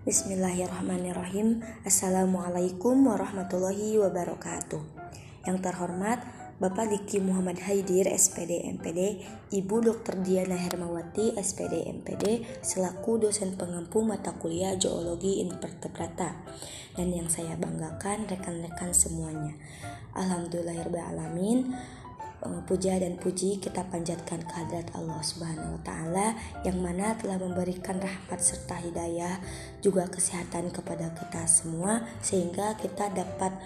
Bismillahirrahmanirrahim. Assalamualaikum warahmatullahi wabarakatuh. Yang terhormat Bapak Diki Muhammad Haidir SPD MPD, Ibu Dr. Diana Hermawati SPD MPD selaku dosen pengampu mata kuliah Geologi Invertebrata, dan yang saya banggakan rekan-rekan semuanya. Alhamdulillahirrahmanirrahim. Puja dan puji kita panjatkan kehadrat Allah Subhanahu wa Ta'ala yang mana telah memberikan rahmat serta hidayah juga kesehatan kepada kita semua sehingga kita dapat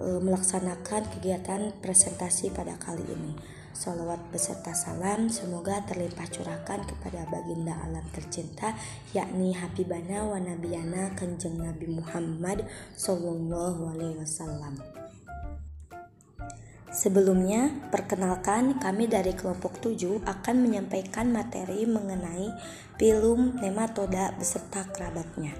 melaksanakan kegiatan presentasi pada kali ini. Sholawat beserta salam semoga terlimpah curahkan kepada baginda alam tercinta, yakni Habibana wa Nabiyana Kanjeng Nabi Muhammad Sallallahu Alaihi Wasallam. Sebelumnya, perkenalkan kami dari kelompok 7 akan menyampaikan materi mengenai filum nematoda beserta kerabatnya.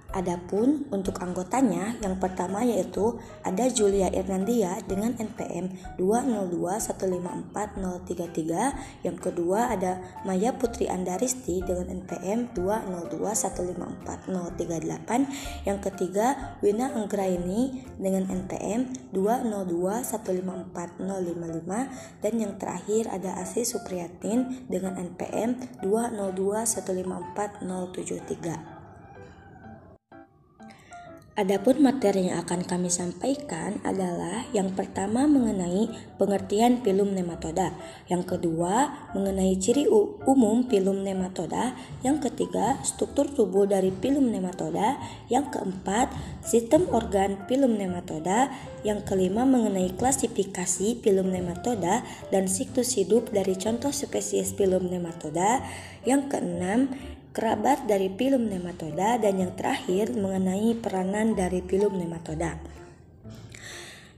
Adapun untuk anggotanya, yang pertama yaitu ada Julia Irnandia dengan NPM 202154033, yang kedua ada Maya Putri Andaristi dengan NPM 202154038, yang ketiga Wina Anggraini dengan NPM 202154055, dan yang terakhir ada Asih Supriyatin dengan NPM 202154073. Adapun materi yang akan kami sampaikan adalah yang pertama mengenai pengertian filum nematoda, yang kedua mengenai ciri umum filum nematoda, yang ketiga struktur tubuh dari filum nematoda, yang keempat sistem organ filum nematoda, yang kelima mengenai klasifikasi filum nematoda dan siklus hidup dari contoh spesies filum nematoda, yang keenam kerabat dari filum nematoda, dan yang terakhir mengenai peranan dari filum nematoda.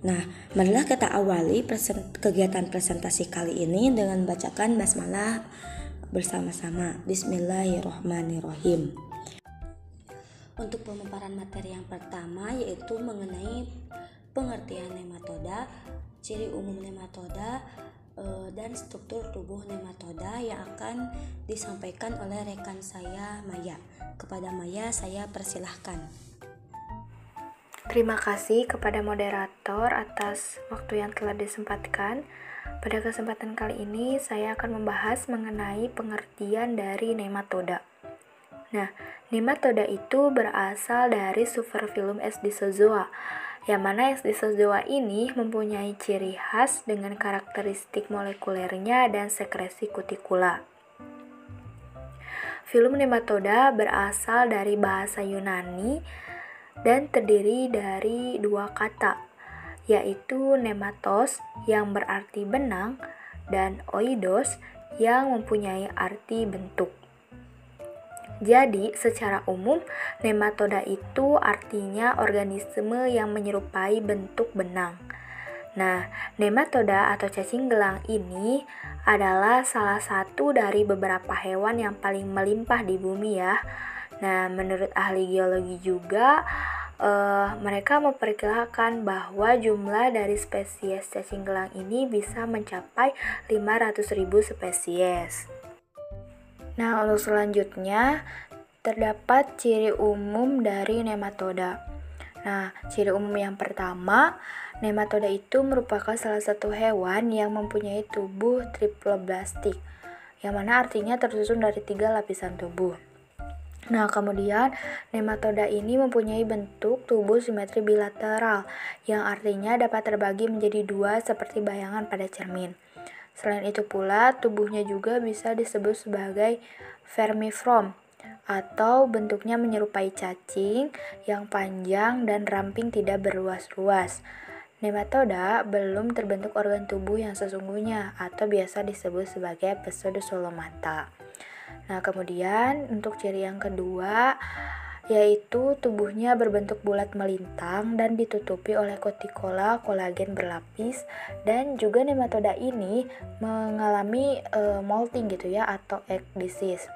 Nah, marilah kita awali kegiatan presentasi kali ini dengan bacakan basmalah bersama-sama. Bismillahirrahmanirrahim. Untuk pemaparan materi yang pertama yaitu mengenai pengertian nematoda, ciri umum nematoda, dan struktur tubuh nematoda yang akan disampaikan oleh rekan saya Maya. Kepada Maya saya persilahkan. Terima kasih kepada moderator atas waktu yang telah disempatkan. Pada kesempatan kali ini saya akan membahas mengenai pengertian dari nematoda. Nah, nematoda itu berasal dari superfilum Esdisozoa, yang mana Esdisozoa ini mempunyai ciri khas dengan karakteristik molekulernya dan sekresi kutikula. Filum nematoda berasal dari bahasa Yunani dan terdiri dari dua kata, yaitu nematos yang berarti benang dan oidos yang mempunyai arti bentuk. Jadi, secara umum, nematoda itu artinya organisme yang menyerupai bentuk benang. Nah, nematoda atau cacing gelang ini adalah salah satu dari beberapa hewan yang paling melimpah di bumi ya. Nah, menurut ahli geologi juga, mereka memperkirakan bahwa jumlah dari spesies cacing gelang ini bisa mencapai 500.000 spesies. Nah, untuk selanjutnya terdapat ciri umum dari nematoda. Nah, ciri umum yang pertama, nematoda itu merupakan salah satu hewan yang mempunyai tubuh triploblastik, yang mana artinya tersusun dari 3 lapisan tubuh. Nah, kemudian nematoda ini mempunyai bentuk tubuh simetri bilateral, yang artinya dapat terbagi menjadi 2 seperti bayangan pada cermin. Selain itu pula, tubuhnya juga bisa disebut sebagai vermiform atau bentuknya menyerupai cacing yang panjang dan ramping tidak berruas-ruas. Nematoda belum terbentuk organ tubuh yang sesungguhnya atau biasa disebut sebagai pseudosolomata. Nah, kemudian untuk ciri yang kedua yaitu tubuhnya berbentuk bulat melintang dan ditutupi oleh kutikola kolagen berlapis, dan juga nematoda ini mengalami molting gitu ya atau ekdisis.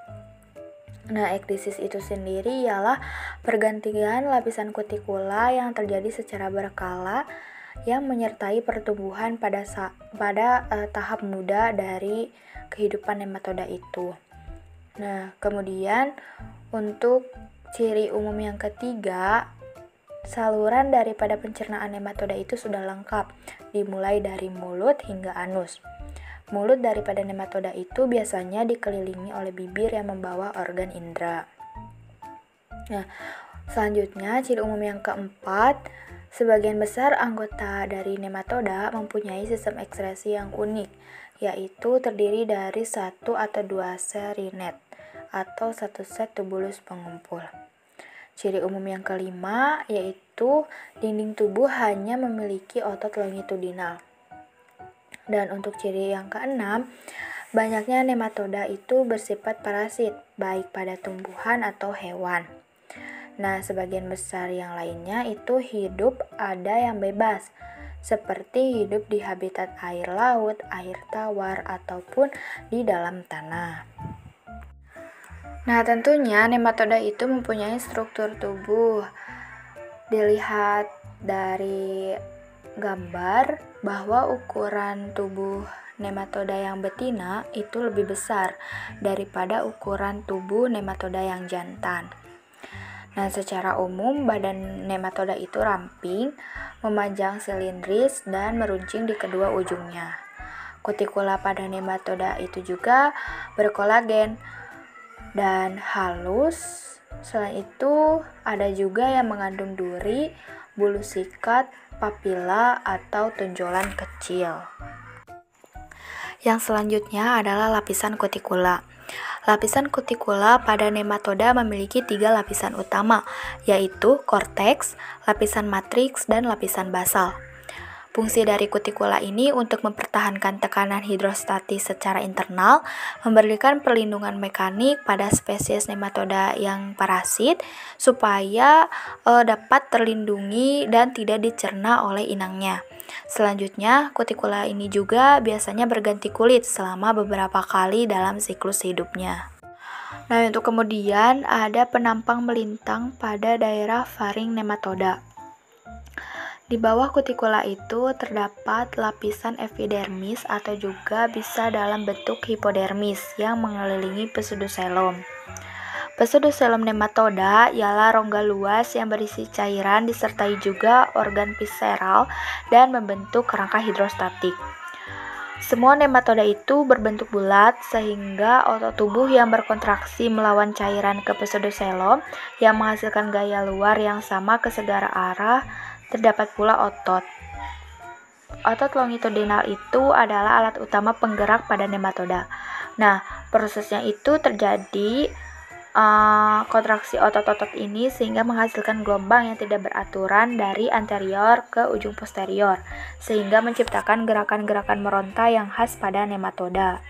Nah, ekdisis itu sendiri ialah pergantian lapisan kutikula yang terjadi secara berkala yang menyertai pertumbuhan pada tahap muda dari kehidupan nematoda itu. Nah, kemudian untuk ciri umum yang ketiga, saluran daripada pencernaan nematoda itu sudah lengkap, dimulai dari mulut hingga anus. Mulut daripada nematoda itu biasanya dikelilingi oleh bibir yang membawa organ indera. Nah, selanjutnya ciri umum yang keempat, sebagian besar anggota dari nematoda mempunyai sistem ekskresi yang unik, yaitu terdiri dari 1 atau 2 serinet atau 1 set tubulus pengumpul. Ciri umum yang kelima yaitu dinding tubuh hanya memiliki otot longitudinal. Dan untuk ciri yang keenam, banyaknya nematoda itu bersifat parasit, baik pada tumbuhan atau hewan. Nah, sebagian besar yang lainnya itu hidup ada yang bebas, seperti hidup di habitat air laut, air tawar, ataupun di dalam tanah. Nah, tentunya nematoda itu mempunyai struktur tubuh. Dilihat dari gambar bahwa ukuran tubuh nematoda yang betina itu lebih besar daripada ukuran tubuh nematoda yang jantan. Nah, secara umum badan nematoda itu ramping, memanjang silindris, dan meruncing di kedua ujungnya. Kutikula pada nematoda itu juga berkolagen dan halus. Selain itu, ada juga yang mengandung duri, bulu sikat, papila, atau tonjolan kecil. Yang selanjutnya adalah lapisan kutikula. Lapisan kutikula pada nematoda memiliki 3 lapisan utama, yaitu korteks, lapisan matriks, dan lapisan basal. Fungsi dari kutikula ini untuk mempertahankan tekanan hidrostatis secara internal, memberikan perlindungan mekanik pada spesies nematoda yang parasit supaya dapat terlindungi dan tidak dicerna oleh inangnya. Selanjutnya, kutikula ini juga biasanya berganti kulit selama beberapa kali dalam siklus hidupnya. Nah, untuk kemudian ada penampang melintang pada daerah faring nematoda. Di bawah kutikula itu terdapat lapisan epidermis atau juga bisa dalam bentuk hipodermis yang mengelilingi pseudoxylem. Pseudoxylem nematoda ialah rongga luas yang berisi cairan disertai juga organ visceral dan membentuk kerangka hidrostatik. Semua nematoda itu berbentuk bulat sehingga otot tubuh yang berkontraksi melawan cairan ke pseudoxylem yang menghasilkan gaya luar yang sama ke segala arah. Terdapat pula otot. Otot longitudinal itu adalah alat utama penggerak pada nematoda. Nah, prosesnya itu terjadi kontraksi otot-otot ini sehingga menghasilkan gelombang yang tidak beraturan dari anterior ke ujung posterior, sehingga menciptakan gerakan-gerakan meronta yang khas pada nematoda.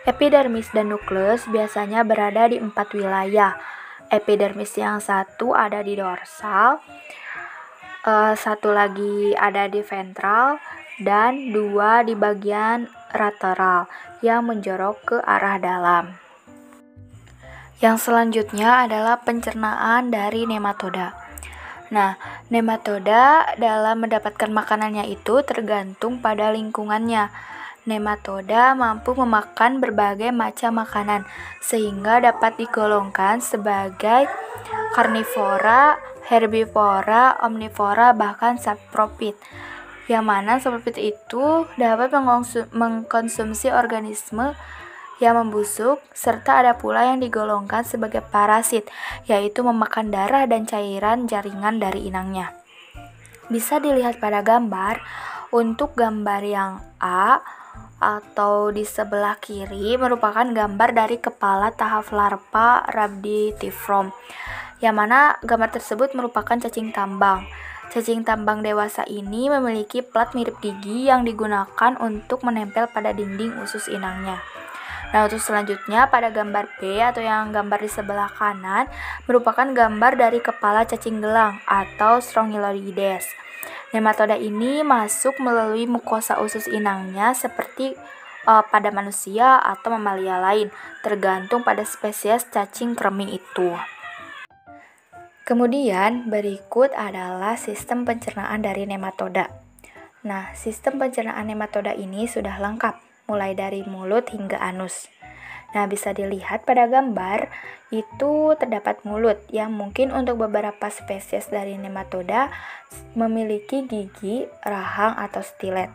Epidermis dan nukleus biasanya berada di 4 wilayah. Epidermis yang satu ada di dorsal, satu lagi ada di ventral, dan 2 di bagian lateral yang menjorok ke arah dalam. Yang selanjutnya adalah pencernaan dari nematoda. Nah, nematoda dalam mendapatkan makanannya itu tergantung pada lingkungannya. Nematoda mampu memakan berbagai macam makanan sehingga dapat digolongkan sebagai karnivora, herbivora, omnivora, bahkan sapropit. Yang mana sapropit itu dapat mengkonsumsi organisme yang membusuk, serta ada pula yang digolongkan sebagai parasit, yaitu memakan darah dan cairan jaringan dari inangnya. Bisa dilihat pada gambar. Untuk gambar yang A atau di sebelah kiri merupakan gambar dari kepala tahap larva Rhabditiform, yang mana gambar tersebut merupakan cacing tambang. Cacing tambang dewasa ini memiliki plat mirip gigi yang digunakan untuk menempel pada dinding usus inangnya. Nah, untuk selanjutnya pada gambar B atau yang gambar di sebelah kanan merupakan gambar dari kepala cacing gelang atau Strongyloides. Nematoda ini masuk melalui mukosa usus inangnya seperti pada manusia atau mamalia lain, tergantung pada spesies cacing kremi itu. Kemudian berikut adalah sistem pencernaan dari nematoda. Nah, sistem pencernaan nematoda ini sudah lengkap, mulai dari mulut hingga anus. Nah, bisa dilihat pada gambar itu terdapat mulut yang mungkin untuk beberapa spesies dari nematoda memiliki gigi, rahang, atau stilet.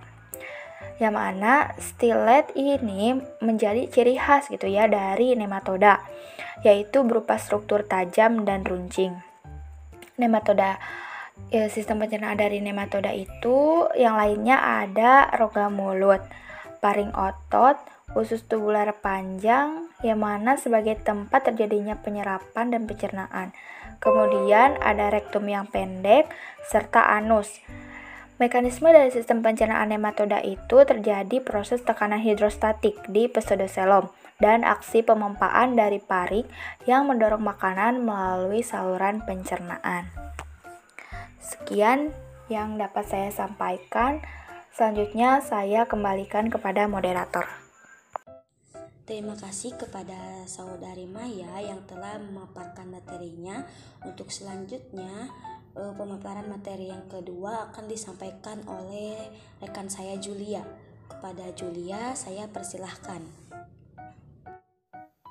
Yang mana stilet ini menjadi ciri khas gitu ya dari nematoda, yaitu berupa struktur tajam dan runcing. Sistem pencernaan dari nematoda itu yang lainnya ada rongga mulut, paring otot, usus tubular panjang yang mana sebagai tempat terjadinya penyerapan dan pencernaan. Kemudian ada rektum yang pendek serta anus. Mekanisme dari sistem pencernaan nematoda itu terjadi proses tekanan hidrostatik di pseudoselom dan aksi pemempaan dari paring yang mendorong makanan melalui saluran pencernaan. Sekian yang dapat saya sampaikan. Selanjutnya saya kembalikan kepada moderator. Terima kasih kepada saudari Maya yang telah memaparkan materinya. Untuk selanjutnya, pemaparan materi yang kedua akan disampaikan oleh rekan saya Julia. Kepada Julia, saya persilahkan.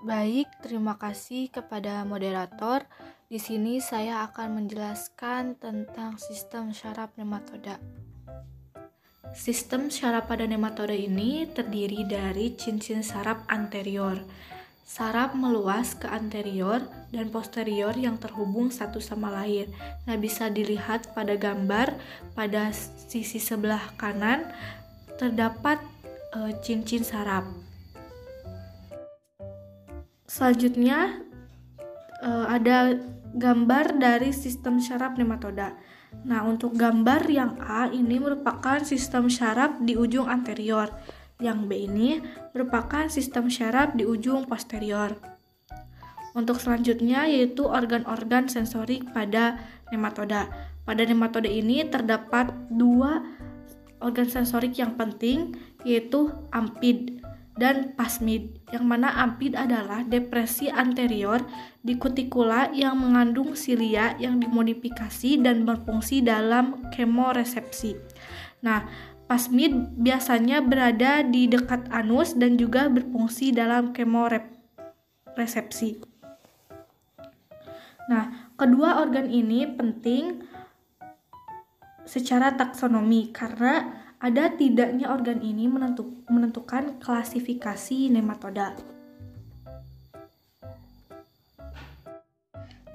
Baik, terima kasih kepada moderator. Di sini saya akan menjelaskan tentang sistem syaraf nematoda. Sistem syaraf pada nematoda ini terdiri dari cincin saraf anterior. Saraf meluas ke anterior dan posterior yang terhubung satu sama lain. Nah, bisa dilihat pada gambar pada sisi sebelah kanan terdapat cincin saraf. Selanjutnya ada gambar dari sistem syaraf nematoda. Nah, untuk gambar yang A ini merupakan sistem syaraf di ujung anterior. Yang B ini merupakan sistem syaraf di ujung posterior. Untuk selanjutnya yaitu organ-organ sensorik pada nematoda. Pada nematoda ini terdapat 2 organ sensorik yang penting, yaitu ampid dan plasmid, yang mana ampid adalah depresi anterior di kutikula yang mengandung silia yang dimodifikasi dan berfungsi dalam kemoresepsi. Nah, plasmid biasanya berada di dekat anus dan juga berfungsi dalam kemoresepsi. Nah, kedua organ ini penting secara taksonomi karena ada tidaknya organ ini menentukan klasifikasi nematoda.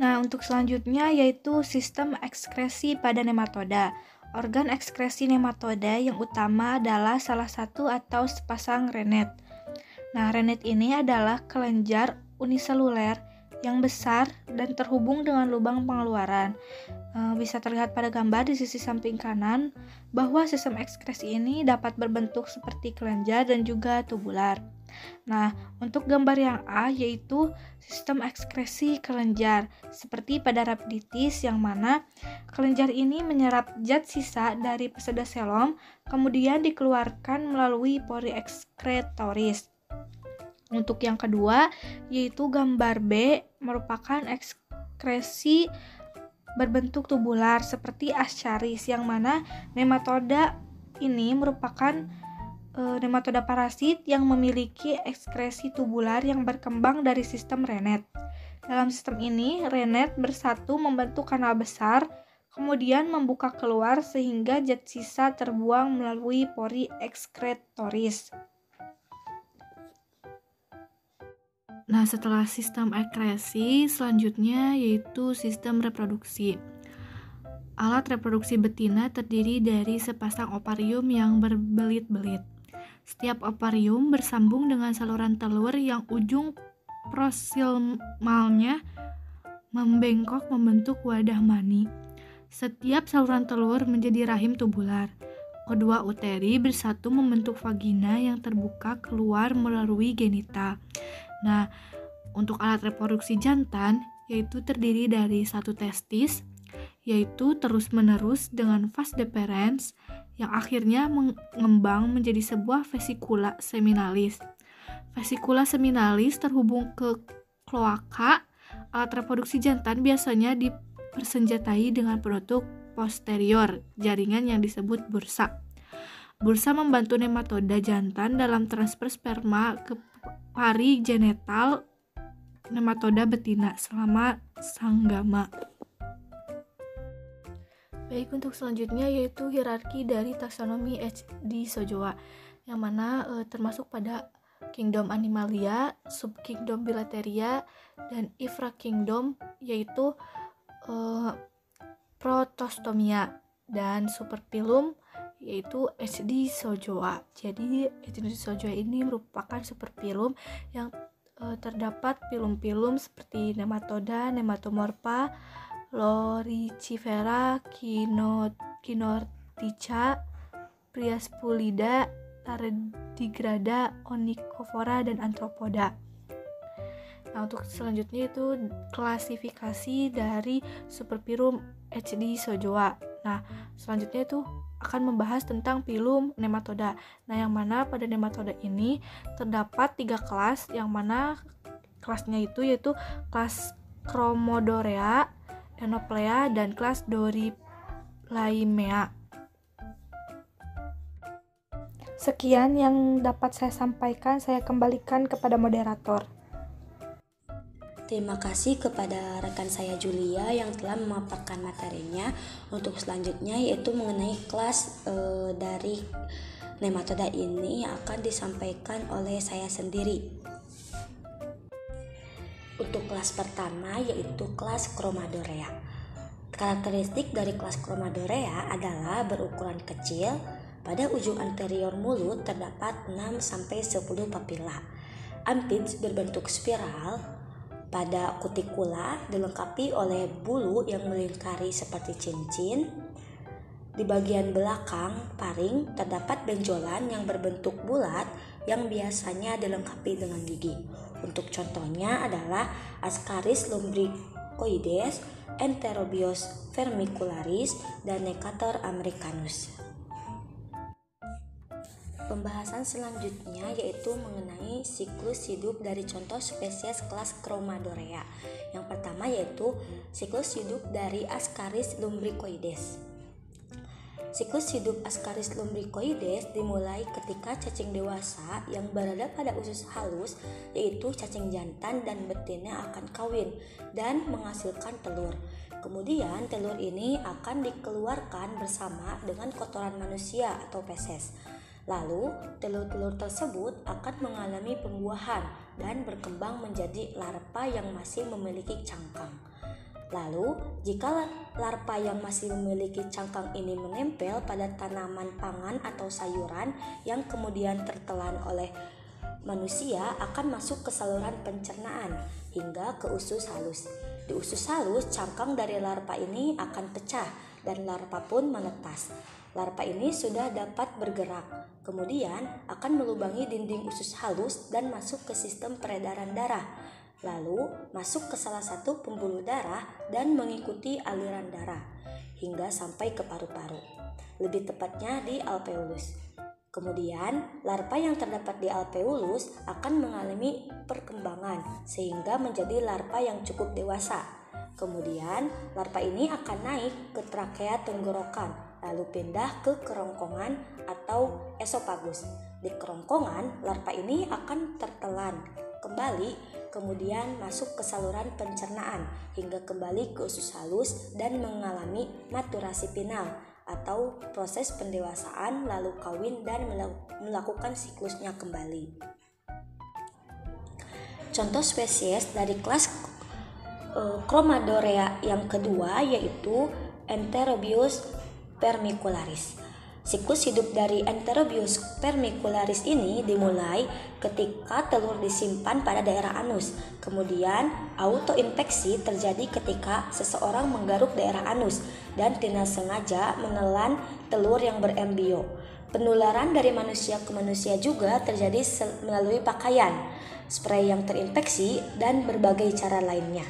Nah, untuk selanjutnya yaitu sistem ekskresi pada nematoda. Organ ekskresi nematoda yang utama adalah salah satu atau sepasang renet. Nah, renet ini adalah kelenjar uniseluler yang besar dan terhubung dengan lubang pengeluaran. Bisa terlihat pada gambar di sisi samping kanan bahwa sistem ekskresi ini dapat berbentuk seperti kelenjar dan juga tubular. Nah, untuk gambar yang A yaitu sistem ekskresi kelenjar seperti pada rapiditis yang mana kelenjar ini menyerap zat sisa dari pseudoselom kemudian dikeluarkan melalui pori ekskretoris. Untuk yang kedua yaitu gambar B merupakan ekskresi berbentuk tubular seperti Ascaris yang mana nematoda ini merupakan nematoda parasit yang memiliki ekskresi tubular yang berkembang dari sistem renet. Dalam sistem ini, renet bersatu membentuk kanal besar, kemudian membuka keluar sehingga zat sisa terbuang melalui pori ekskretoris. Nah, setelah sistem ekskresi, selanjutnya yaitu sistem reproduksi. Alat reproduksi betina terdiri dari sepasang ovarium yang berbelit-belit. Setiap ovarium bersambung dengan saluran telur yang ujung proksimalnya membengkok membentuk wadah mani. Setiap saluran telur menjadi rahim tubular. Kedua uteri bersatu membentuk vagina yang terbuka keluar melalui genita. Nah, untuk alat reproduksi jantan yaitu terdiri dari satu testis, yaitu terus-menerus dengan vas deferens yang akhirnya mengembang menjadi sebuah vesikula seminalis. Vesikula seminalis terhubung ke kloaka. Alat reproduksi jantan biasanya dipersenjatai dengan penutup posterior, jaringan yang disebut bursa. Bursa membantu nematoda jantan dalam transfer sperma ke parigenital nematoda betina selama sanggama. Baik, untuk selanjutnya yaitu hierarki dari taksonomi HD Sojoa, yang mana termasuk pada kingdom Animalia, subkingdom Bilateria, dan infrakingdom yaitu Protostomia, dan superphylum yaitu HD Sojoa. Jadi HD Sojoa ini merupakan superphylum yang terdapat phylum-phylum seperti nematoda, nematomorpha, Loricifera, Kinortica, Priaspulida, Tardigrada, Onychofora, dan Arthropoda. Nah, untuk selanjutnya itu klasifikasi dari superphylum HD Sojoa. Nah, selanjutnya itu akan membahas tentang phylum nematoda. Nah, yang mana pada nematoda ini terdapat 3 kelas, yang mana kelasnya itu yaitu kelas Chromodorea, Enoplea, dan kelas Dorilaimea. Sekian yang dapat saya sampaikan, saya kembalikan kepada moderator. Terima kasih kepada rekan saya Julia yang telah memaparkan materinya. Untuk selanjutnya yaitu mengenai kelas dari nematoda ini yang akan disampaikan oleh saya sendiri. Untuk kelas pertama yaitu kelas Chromodorea. Karakteristik dari kelas Chromodorea adalah berukuran kecil. Pada ujung anterior mulut terdapat 6-10 papila. Ampits berbentuk spiral. Pada kutikula dilengkapi oleh bulu yang melingkari seperti cincin. Di bagian belakang paring terdapat benjolan yang berbentuk bulat yang biasanya dilengkapi dengan gigi. Untuk contohnya adalah Ascaris lumbricoides, Enterobius vermicularis, dan Necator americanus. Pembahasan selanjutnya yaitu mengenai siklus hidup dari contoh spesies kelas Chromodorea. Yang pertama yaitu siklus hidup dari Ascaris lumbricoides. Siklus hidup Ascaris lumbricoides dimulai ketika cacing dewasa yang berada pada usus halus, yaitu cacing jantan dan betina akan kawin dan menghasilkan telur. Kemudian telur ini akan dikeluarkan bersama dengan kotoran manusia atau feses. Lalu telur-telur tersebut akan mengalami pembuahan dan berkembang menjadi larva yang masih memiliki cangkang. Lalu, jika larva yang masih memiliki cangkang ini menempel pada tanaman pangan atau sayuran yang kemudian tertelan oleh manusia, akan masuk ke saluran pencernaan hingga ke usus halus. Di usus halus, cangkang dari larva ini akan pecah dan larva pun menetas. Larva ini sudah dapat bergerak, kemudian akan melubangi dinding usus halus dan masuk ke sistem peredaran darah. Lalu masuk ke salah satu pembuluh darah dan mengikuti aliran darah hingga sampai ke paru-paru, lebih tepatnya di alveolus. Kemudian larva yang terdapat di alveolus akan mengalami perkembangan sehingga menjadi larva yang cukup dewasa. Kemudian larva ini akan naik ke trakea tenggorokan, lalu pindah ke kerongkongan atau esofagus. Di kerongkongan, larva ini akan tertelan kembali, kemudian masuk ke saluran pencernaan hingga kembali ke usus halus dan mengalami maturasi final atau proses pendewasaan, lalu kawin dan melakukan siklusnya kembali. Contoh spesies dari kelas Chromodorea yang kedua yaitu Enterobius vermicularis. Siklus hidup dari Enterobius vermicularis ini dimulai ketika telur disimpan pada daerah anus. Kemudian autoinfeksi terjadi ketika seseorang menggaruk daerah anus dan tidak sengaja menelan telur yang berembrio. Penularan dari manusia ke manusia juga terjadi melalui pakaian, spray yang terinfeksi, dan berbagai cara lainnya.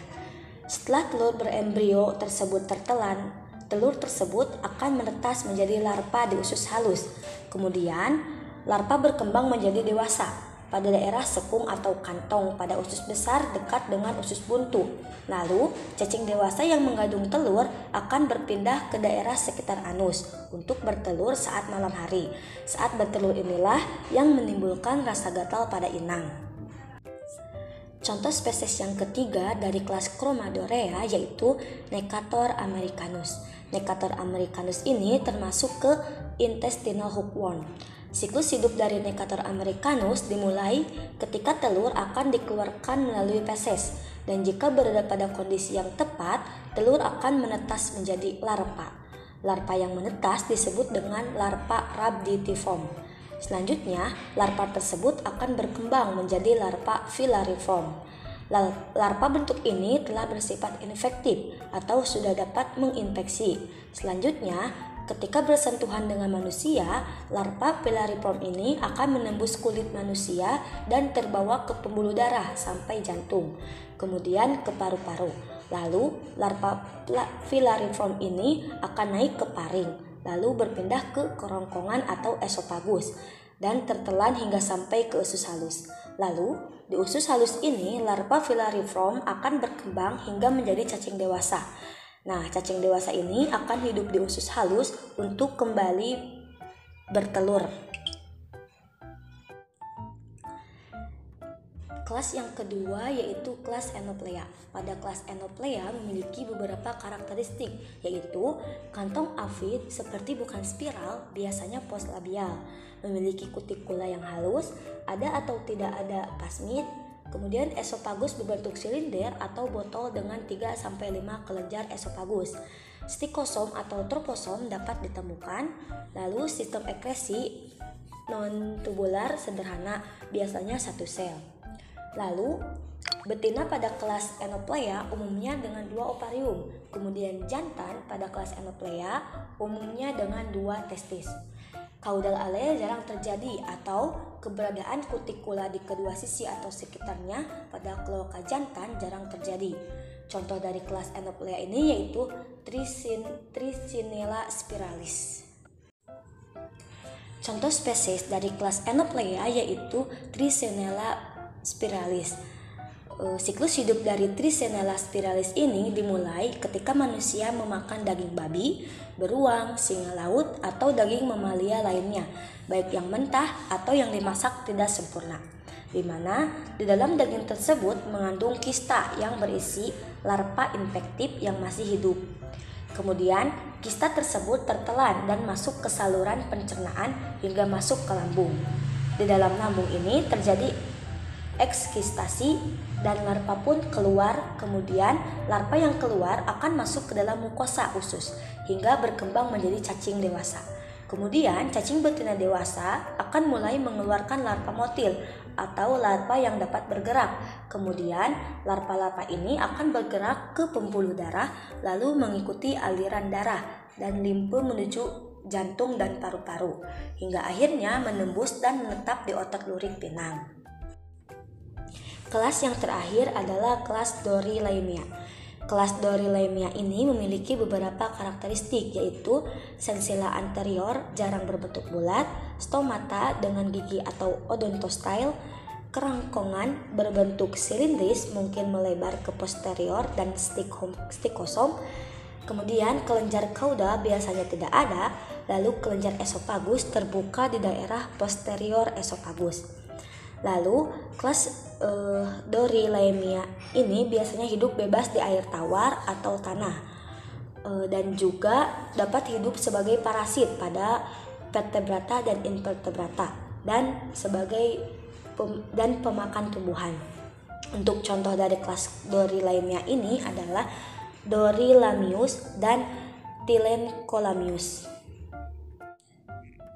Setelah telur berembrio tersebut tertelan, telur tersebut akan menetas menjadi larva di usus halus. Kemudian, larva berkembang menjadi dewasa pada daerah sekung atau kantong pada usus besar dekat dengan usus buntu. Lalu, cacing dewasa yang mengandung telur akan berpindah ke daerah sekitar anus untuk bertelur saat malam hari. Saat bertelur inilah yang menimbulkan rasa gatal pada inang. Contoh spesies yang ketiga dari kelas Chromadorea yaitu Necator americanus. Necator americanus ini termasuk ke intestinal hookworm. Siklus hidup dari Necator americanus dimulai ketika telur akan dikeluarkan melalui feses, dan jika berada pada kondisi yang tepat, telur akan menetas menjadi larva. Larva yang menetas disebut dengan larva rhabditiform. Selanjutnya, larva tersebut akan berkembang menjadi larva filariform. Larva bentuk ini telah bersifat infektif atau sudah dapat menginfeksi. Selanjutnya, ketika bersentuhan dengan manusia, larva filariform ini akan menembus kulit manusia dan terbawa ke pembuluh darah sampai jantung, kemudian ke paru-paru. Lalu, larva filariform ini akan naik ke paring, lalu berpindah ke kerongkongan atau esofagus, dan tertelan hingga sampai ke usus halus. Lalu, di usus halus ini, larva filariform akan berkembang hingga menjadi cacing dewasa. Nah, cacing dewasa ini akan hidup di usus halus untuk kembali bertelur. Kelas yang kedua yaitu kelas Enoplea. Pada kelas Enoplea memiliki beberapa karakteristik, yaitu kantong avid seperti bukan spiral, biasanya postlabial, memiliki kutikula yang halus, ada atau tidak ada plasmid, kemudian esofagus berbentuk silinder atau botol dengan 3-5 kelenjar esofagus. Stikosom atau troposom dapat ditemukan. Lalu sistem ekresi non-tubular sederhana, biasanya 1 sel. Lalu, betina pada kelas Enoplea umumnya dengan 2 ovarium, kemudian jantan pada kelas Enoplea umumnya dengan 2 testis. Caudal ale jarang terjadi atau keberadaan kutikula di kedua sisi atau sekitarnya pada kloaka jantan jarang terjadi. Contoh dari kelas Enoplea ini yaitu Tricinella spiralis. Contoh spesies dari kelas Enoplea yaitu Tricinella spiralis. Siklus hidup dari Tricinella spiralis ini dimulai ketika manusia memakan daging babi, beruang, singa laut, atau daging mamalia lainnya, baik yang mentah atau yang dimasak tidak sempurna, di mana di dalam daging tersebut mengandung kista yang berisi larva infektif yang masih hidup. Kemudian, kista tersebut tertelan dan masuk ke saluran pencernaan hingga masuk ke lambung. Di dalam lambung ini terjadi ekskistasi dan larva pun keluar. Kemudian larva yang keluar akan masuk ke dalam mukosa usus hingga berkembang menjadi cacing dewasa. Kemudian cacing betina dewasa akan mulai mengeluarkan larva motil atau larva yang dapat bergerak. Kemudian larva-larva ini akan bergerak ke pembuluh darah lalu mengikuti aliran darah dan limfe menuju jantung dan paru-paru hingga akhirnya menembus dan menetap di otot luring pinang. Kelas yang terakhir adalah kelas Dorilaimia. Kelas Dorilaimia ini memiliki beberapa karakteristik, yaitu sensilla anterior jarang berbentuk bulat, stomata dengan gigi atau odontostyle, kerongkongan berbentuk silindris mungkin melebar ke posterior dan stikosom. Kemudian kelenjar caudal biasanya tidak ada, lalu kelenjar esofagus terbuka di daerah posterior esofagus. Lalu kelas Dorilaimia ini biasanya hidup bebas di air tawar atau tanah, dan juga dapat hidup sebagai parasit pada vertebrata dan invertebrata dan sebagai pemakan tumbuhan. Untuk contoh dari kelas Dorilaimia ini adalah Dorilamius dan Tilencolamius.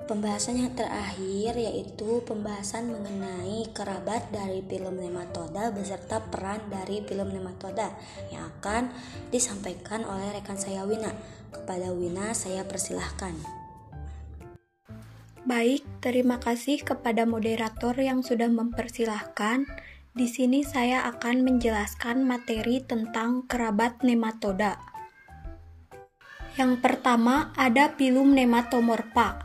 Pembahasan yang terakhir yaitu pembahasan mengenai kerabat dari filum nematoda beserta peran dari filum nematoda yang akan disampaikan oleh rekan saya Wina. Kepada Wina saya persilahkan. Baik, terima kasih kepada moderator yang sudah mempersilahkan. Di sini saya akan menjelaskan materi tentang kerabat nematoda. Yang pertama ada filum Nematomorpha.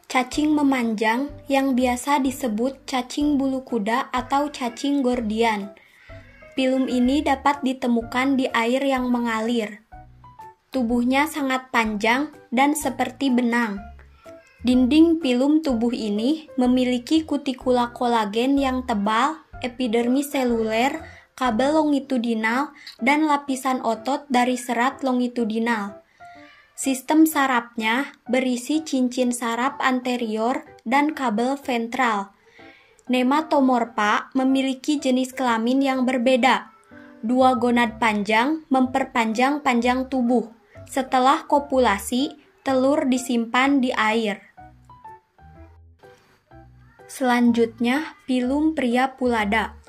Cacing memanjang yang biasa disebut cacing bulu kuda atau cacing Gordian. Filum ini dapat ditemukan di air yang mengalir. Tubuhnya sangat panjang dan seperti benang. Dinding filum tubuh ini memiliki kutikula kolagen yang tebal, epidermis seluler, kabel longitudinal, dan lapisan otot dari serat longitudinal. Sistem sarafnya berisi cincin saraf anterior dan kabel ventral. Nematomorpha memiliki jenis kelamin yang berbeda. Dua gonad panjang memperpanjang panjang tubuh. Setelah kopulasi, telur disimpan di air. Selanjutnya, pilum Priapulida.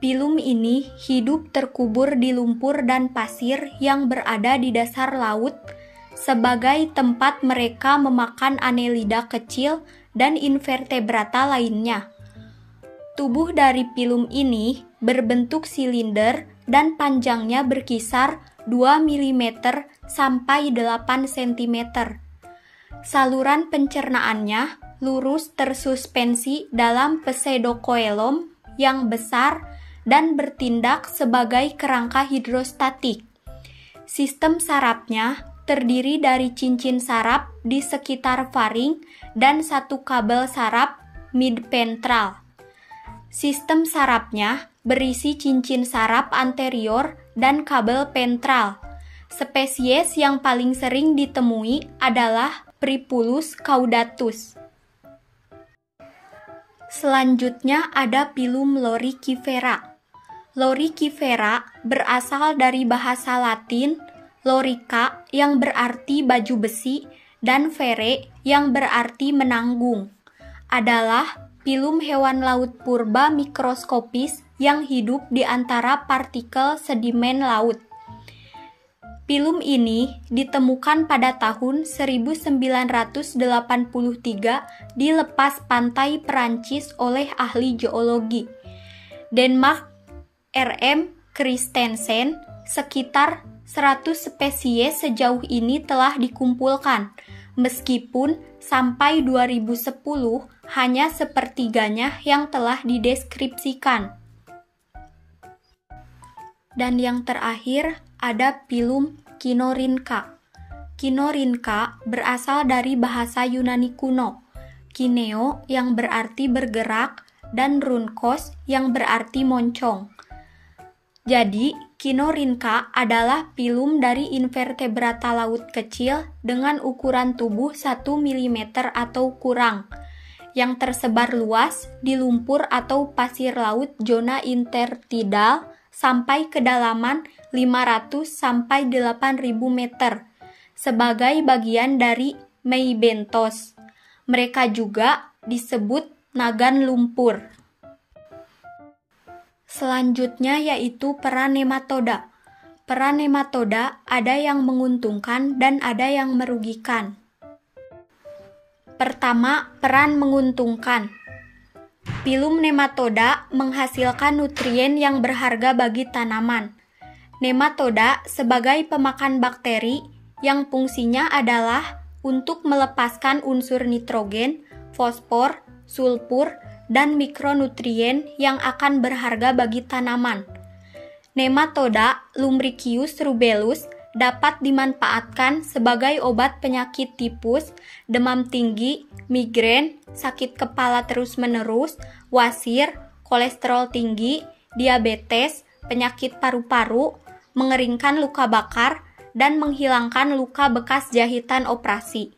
Pilum ini hidup terkubur di lumpur dan pasir yang berada di dasar laut sebagai tempat mereka memakan annelida kecil dan invertebrata lainnya. Tubuh dari pilum ini berbentuk silinder dan panjangnya berkisar 2 mm sampai 8 cm. Saluran pencernaannya lurus tersuspensi dalam pseudocoelom yang besar dan bertindak sebagai kerangka hidrostatik. Sistem sarafnya terdiri dari cincin saraf di sekitar faring dan satu kabel saraf midventral. Sistem sarafnya berisi cincin saraf anterior dan kabel ventral. Spesies yang paling sering ditemui adalah Pripulus caudatus. Selanjutnya ada pilum Loricifera. Loricifera berasal dari bahasa Latin lorica yang berarti baju besi dan fere yang berarti menanggung. Adalah pilum hewan laut purba mikroskopis yang hidup di antara partikel sedimen laut. Pilum ini ditemukan pada tahun 1983 di lepas pantai Perancis oleh ahli geologi Denmark R.M. Christensen. Sekitar 100 spesies sejauh ini telah dikumpulkan, meskipun sampai 2010 hanya sepertiganya yang telah dideskripsikan. Dan yang terakhir ada pilum Kinorhyncha. Kinorhyncha berasal dari bahasa Yunani kuno, kineo yang berarti bergerak dan rhynchos yang berarti moncong. Jadi, Kinorhyncha adalah pilum dari invertebrata laut kecil dengan ukuran tubuh 1 mm atau kurang, yang tersebar luas di lumpur atau pasir laut zona intertidal sampai kedalaman 500 sampai 8.000 meter sebagai bagian dari Meibenthos. Mereka juga disebut nagan lumpur. Selanjutnya yaitu peran nematoda. Peran nematoda ada yang menguntungkan dan ada yang merugikan. Pertama, peran menguntungkan. Pilum nematoda menghasilkan nutrien yang berharga bagi tanaman. Nematoda sebagai pemakan bakteri yang fungsinya adalah untuk melepaskan unsur nitrogen, fosfor, sulfur, dan mikronutrien yang akan berharga bagi tanaman. Nematoda Lumbricius rubellus dapat dimanfaatkan sebagai obat penyakit tipus, demam tinggi, migrain, sakit kepala terus-menerus, wasir, kolesterol tinggi, diabetes, penyakit paru-paru, mengeringkan luka bakar, dan menghilangkan luka bekas jahitan operasi.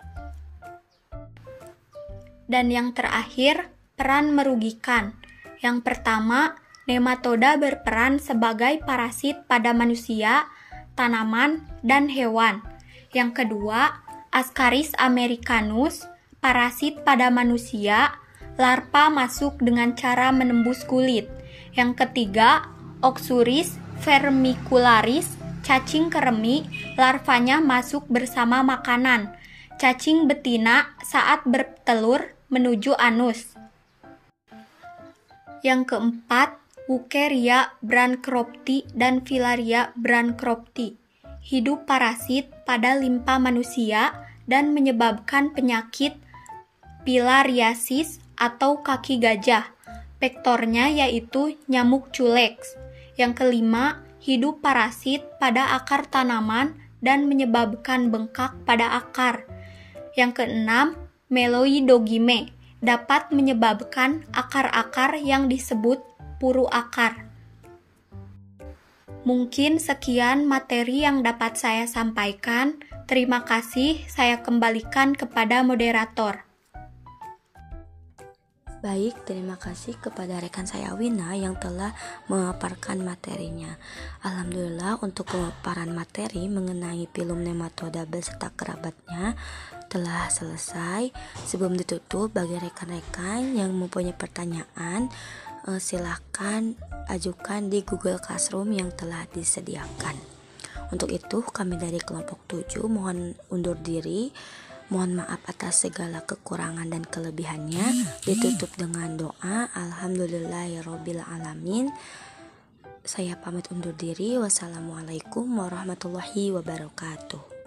Dan yang terakhir, peran merugikan. Yang pertama, nematoda berperan sebagai parasit pada manusia, tanaman, dan hewan. Yang kedua, Ascaris americanus, parasit pada manusia, larva masuk dengan cara menembus kulit. Yang ketiga, Oxurus vermicularis, cacing keremi, larvanya masuk bersama makanan. Cacing betina saat bertelur menuju anus. Yang keempat, Wucheria bancrofti dan Filaria bancrofti. Hidup parasit pada limpa manusia dan menyebabkan penyakit filariasis atau kaki gajah. Vektornya yaitu nyamuk culex. Yang kelima, hidup parasit pada akar tanaman dan menyebabkan bengkak pada akar. Yang keenam, Meloidogime dapat menyebabkan akar-akar yang disebut puru akar. Mungkin sekian materi yang dapat saya sampaikan. Terima kasih, saya kembalikan kepada moderator. Baik, terima kasih kepada rekan saya Wina yang telah memaparkan materinya. Alhamdulillah untuk pemaparan materi mengenai pilum nematoda beserta kerabatnya telah selesai. Sebelum ditutup, bagi rekan-rekan yang mempunyai pertanyaan, silahkan ajukan di Google Classroom yang telah disediakan. Untuk itu, kami dari kelompok 7 mohon undur diri. Mohon maaf atas segala kekurangan dan kelebihannya. Ditutup dengan doa. Alhamdulillahirabbil alamin. Saya pamit undur diri. Wassalamualaikum warahmatullahi wabarakatuh.